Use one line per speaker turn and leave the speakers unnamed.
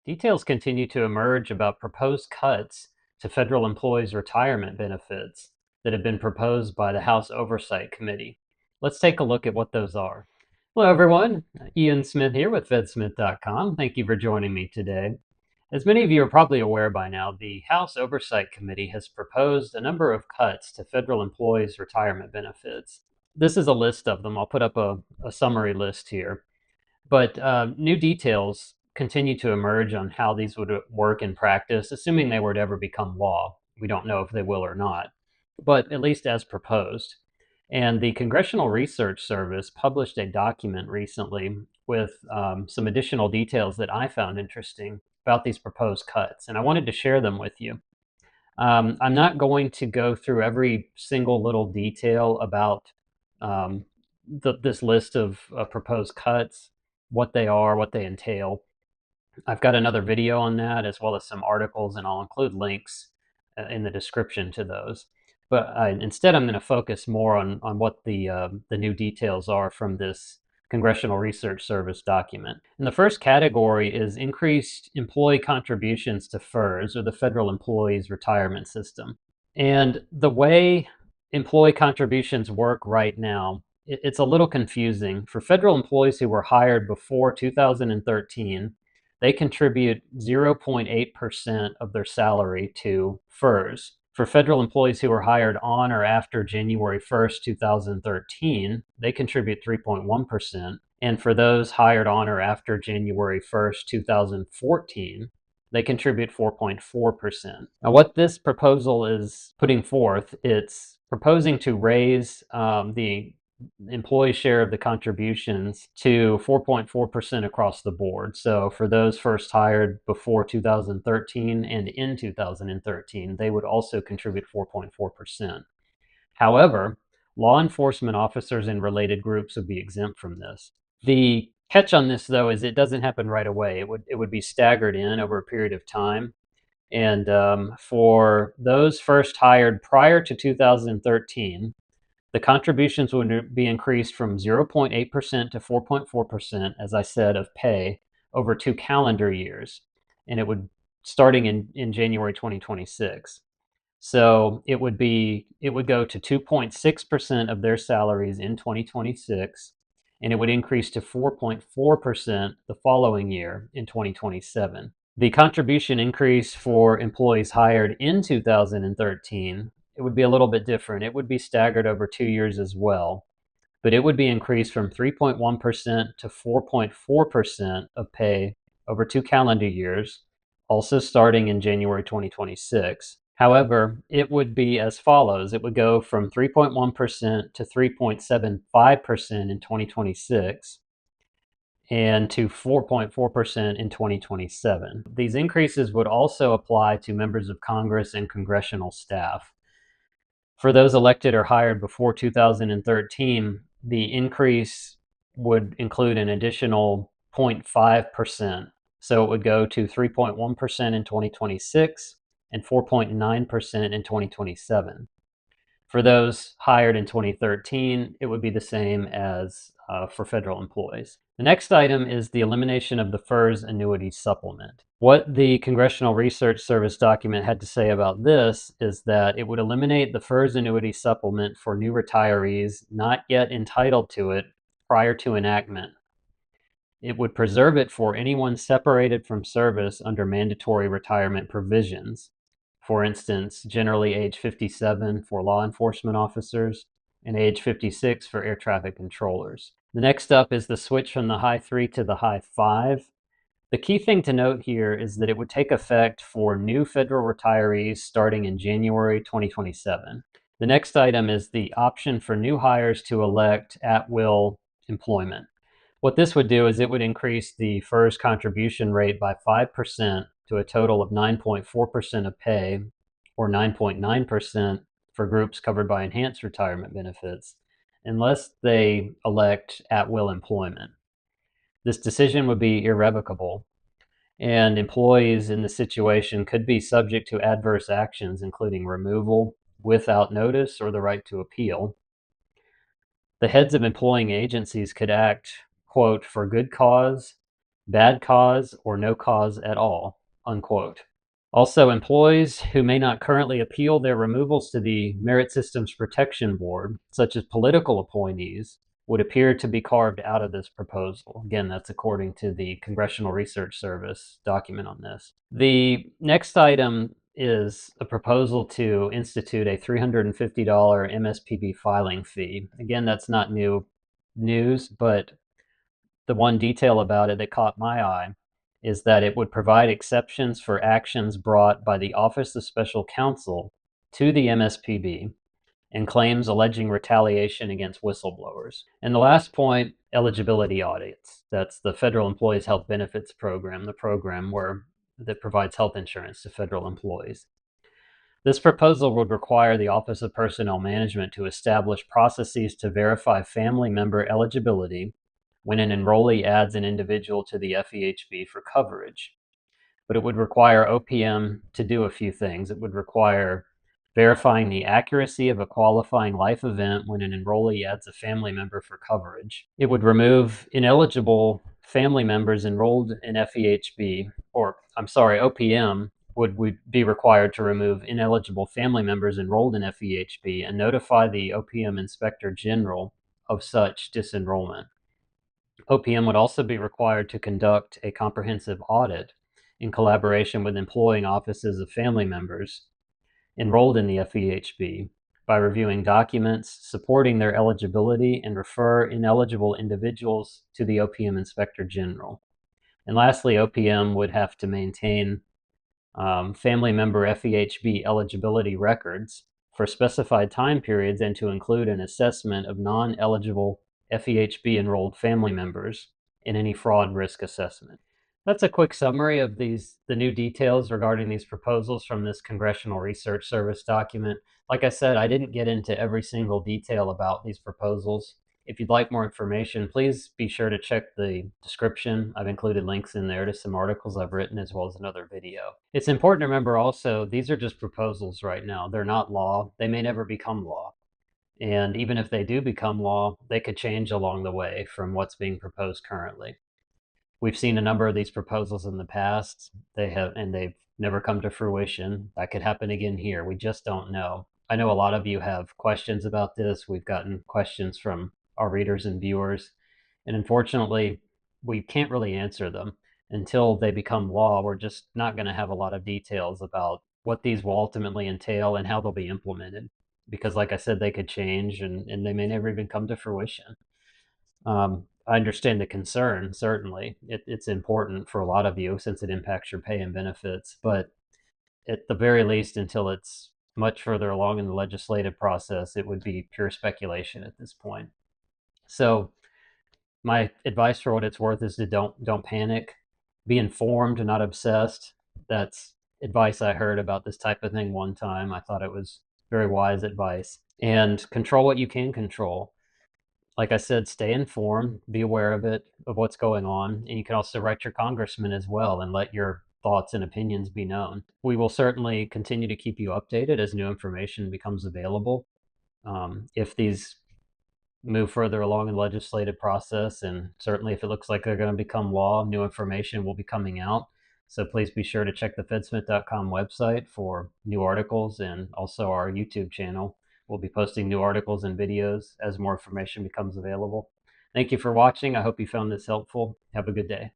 Details continue to emerge about proposed cuts to federal employees' retirement benefits that have been proposed by the House Oversight Committee. Let's take a look at what those are. Hello, everyone. Ian Smith here with FedSmith.com. Thank you for joining me today. As many of you are probably aware by now, the House Oversight Committee has proposed a number of cuts to federal employees' retirement benefits. This is a list of them. I'll put up a summary list here. But new details continue to emerge on how these would work in practice, assuming they were to ever become law. We don't know if they will or not, but at least as proposed. And the Congressional Research Service published a document recently with some additional details that I found interesting about these proposed cuts, and I wanted to share them with you. I'm not going to go through every single little detail about this list of proposed cuts, what they are, what they entail. I've got another video on that as well as some articles, and I'll include links in the description to those. But instead, I'm going to focus more on what the new details are from this Congressional Research Service document. And the first category is increased employee contributions to FERS, or the Federal Employees Retirement System. And the way employee contributions work right now, it's a little confusing. For federal employees who were hired before 2013, they contribute 0.8% of their salary to FERS. For federal employees who were hired on or after January 1st, 2013, they contribute 3.1%. And for those hired on or after January 1st, 2014, they contribute 4.4%. Now, what this proposal is putting forth, it's proposing to raise the employee share of the contributions to 4.4% across the board. So for those first hired before 2013 and in 2013, they would also contribute 4.4%. However, law enforcement officers and related groups would be exempt from this. The catch on this, though, is it doesn't happen right away. It would be staggered in over a period of time. And for those first hired prior to 2013, the contributions would be increased from 0.8% to 4.4%, as I said, of pay over 2 calendar years. And it would starting in January 2026. So it would go to 2.6% of their salaries in 2026, and it would increase to 4.4% the following year in 2027. The contribution increase for employees hired in 2013, it would be a little bit different. It would be staggered over 2 years as well, but it would be increased from 3.1% to 4.4% of pay over 2 calendar years, also starting in January 2026. However, it would be as follows. It would go from 3.1% to 3.75% in 2026 and to 4.4% in 2027. These increases would also apply to members of Congress and congressional staff. For those elected or hired before 2013, the increase would include an additional 0.5%. So it would go to 3.1% in 2026 and 4.9% in 2027. For those hired in 2013, it would be the same as for federal employees. The next item is the elimination of the FERS annuity supplement. What the Congressional Research Service document had to say about this is that it would eliminate the FERS annuity supplement for new retirees not yet entitled to it prior to enactment. It would preserve it for anyone separated from service under mandatory retirement provisions. For instance, generally age 57 for law enforcement officers and age 56 for air traffic controllers. The next up is the switch from the high 3 to the high 5. The key thing to note here is that it would take effect for new federal retirees starting in January 2027. The next item is the option for new hires to elect at-will employment. What this would do is it would increase the FERS contribution rate by 5% to a total of 9.4% of pay, or 9.9% for groups covered by enhanced retirement benefits, unless they elect at-will employment. This decision would be irrevocable, and employees in this situation could be subject to adverse actions, including removal without notice or the right to appeal. The heads of employing agencies could act, quote, for good cause, bad cause or no cause at all, unquote. Also, employees who may not currently appeal their removals to the Merit Systems Protection Board, such as political appointees, would appear to be carved out of this proposal. Again, that's according to the Congressional Research Service document on this. The next item is a proposal to institute a $350 MSPB filing fee. Again, that's not new news, but the one detail about it that caught my eye is that it would provide exceptions for actions brought by the Office of Special Counsel to the MSPB and claims alleging retaliation against whistleblowers. And the last point, eligibility audits. That's the Federal Employees Health Benefits Program, the program that provides health insurance to federal employees. This proposal would require the Office of Personnel Management to establish processes to verify family member eligibility when an enrollee adds an individual to the FEHB for coverage. But it would require OPM to do a few things. It would require verifying the accuracy of a qualifying life event when an enrollee adds a family member for coverage. It would remove ineligible family members enrolled in FEHB, OPM would be required to remove ineligible family members enrolled in FEHB and notify the OPM Inspector General of such disenrollment. OPM would also be required to conduct a comprehensive audit in collaboration with employing offices of family members enrolled in the FEHB by reviewing documents supporting their eligibility and refer ineligible individuals to the OPM Inspector General. And lastly, OPM would have to maintain family member FEHB eligibility records for specified time periods and to include an assessment of non-eligible FEHB enrolled family members in any fraud risk assessment. That's a quick summary of the new details regarding these proposals from this Congressional Research Service document. Like I said, I didn't get into every single detail about these proposals. If you'd like more information, please be sure to check the description. I've included links in there to some articles I've written as well as another video. It's important to remember also, these are just proposals right now. They're not law. They may never become law. And even if they do become law, they could change along the way from what's being proposed currently. We've seen a number of these proposals in the past. They've never come to fruition. That could happen again here. We just don't know. I know a lot of you have questions about this. We've gotten questions from our readers and viewers, and unfortunately, we can't really answer them until they become law. We're just not going to have a lot of details about what these will ultimately entail and how they'll be implemented, because like I said, they could change and they may never even come to fruition. I understand the concern, certainly. It's important for a lot of you since it impacts your pay and benefits, but at the very least, until it's much further along in the legislative process, it would be pure speculation at this point. So my advice for what it's worth is to don't panic. Be informed, not obsessed. That's advice I heard about this type of thing one time. I thought it was very wise advice. And control what you can control. Like I said, stay informed, be aware of what's going on, and you can also write your congressman as well and let your thoughts and opinions be known. We will certainly continue to keep you updated as new information becomes available. If these move further along in the legislative process, and certainly if it looks like they're going to become law, new information will be coming out. So please be sure to check the fedsmith.com website for new articles, and also our YouTube channel. We'll be posting new articles and videos as more information becomes available. Thank you for watching. I hope you found this helpful. Have a good day.